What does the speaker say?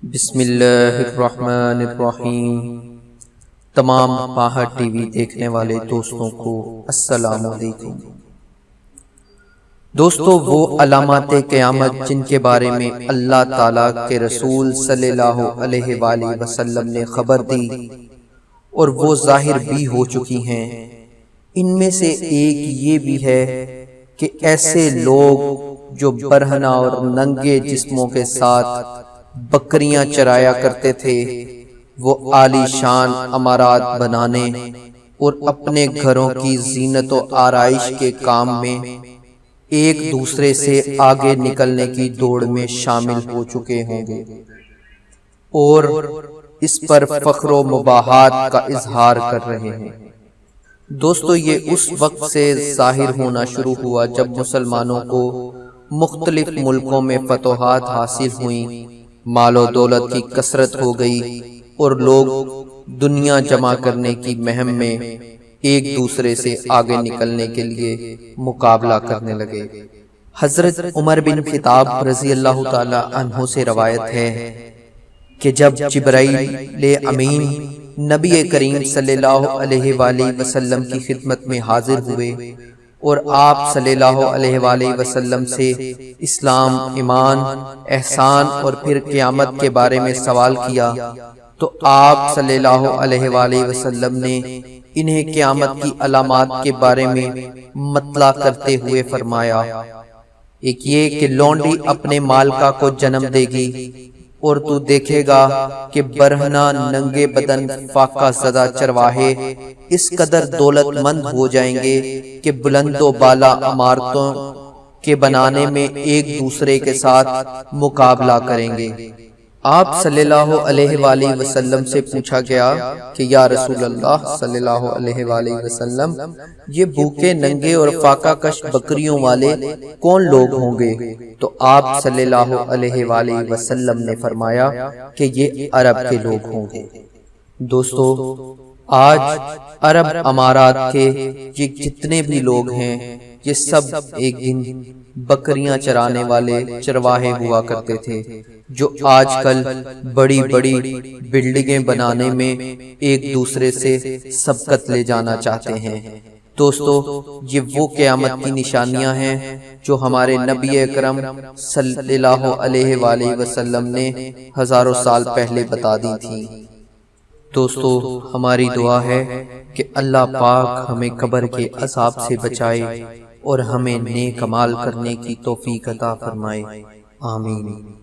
بسم اللہ الرحمن الرحیم۔ تمام پاہر ٹی وی دیکھنے والے دوستوں کو السلام علیکم۔ دوستو، وہ علامات قیامت جن کے بارے میں اللہ تعالیٰ کے رسول صلی اللہ علیہ وآلہ وسلم نے خبر دی اور وہ ظاہر بھی ہو چکی ہیں، ان میں سے ایک یہ بھی ہے کہ ایسے لوگ جو برہنہ اور ننگے جسموں کے ساتھ بکریاں چرایا کرتے تھے، وہ عالی شان عمارات بنانے اور اپنے گھروں کی زینت و آرائش کے کام میں ایک دوسرے سے آگے نکلنے کی دوڑ میں شامل ہو چکے ہوں گے اور اس پر فخر و مباحات کا اظہار کر رہے ہیں۔ دوستو، یہ اس وقت سے ظاہر ہونا شروع ہوا جب مسلمانوں کو مختلف ملکوں میں فتوحات حاصل ہوئیں، مال و دولت کی کثرت ہو گئی اور لوگ دنیا جمع کرنے کی مہم میں ایک دوسرے سے آگے نکلنے کے لیے مقابلہ کرنے لگے۔ حضرت عمر بن خطاب رضی اللہ تعالی عنہ سے روایت ہے کہ جب جبرائیل امین نبی کریم صلی اللہ علیہ وآلہ وسلم کی خدمت میں حاضر ہوئے اور آپ صلی اللہ علیہ وآلہ وسلم سے اسلام، ایمان، احسان اور پھر قیامت کے بارے میں سوال کیا تو آپ صلی اللہ علیہ وآلہ وسلم نے انہیں قیامت کی علامات کے بارے میں مطلع کرتے ہوئے فرمایا، ایک یہ کہ لونڈی اپنے مالکہ کو جنم دے گی اور تو دیکھے گا کہ برہنہ ننگے بدن فاقہ زدہ چرواہے اس قدر دولت مند ہو جائیں گے کہ بلند و بالا عمارتوں کے بنانے میں ایک دوسرے کے ساتھ مقابلہ کریں گے۔ آپ صلی اللہ علیہ وآلہ وسلم سے پوچھا گیا کہ یا رسول اللہ صلی اللہ علیہ وآلہ وسلم، یہ بھوکے ننگے اور فاقہ کش بکریوں والے کون لوگ ہوں گے؟ تو آپ صلی اللہ علیہ وآلہ وسلم نے فرمایا کہ یہ عرب کے لوگ ہوں گے۔ دوستو، آج عرب امارات کے یہ جتنے بھی لوگ ہیں، یہ سب ایک دن بکریاں چرانے والے چرواہے ہوا کرتے تھے، جو آج کل بڑی بڑی بلڈنگیں بنانے میں ایک دوسرے سے سبقت لے جانا چاہتے ہیں۔ دوستو، یہ وہ قیامت کی نشانیاں ہیں جو ہمارے نبی اکرم صلی اللہ علیہ وآلہ وسلم نے ہزاروں سال پہلے بتا دی تھی۔ دوستو، ہماری دعا ہے کہ اللہ پاک ہمیں قبر کے عذاب سے بچائے اور ہمیں نیک اعمال کرنے کی توفیق عطا فرمائے۔ آمین۔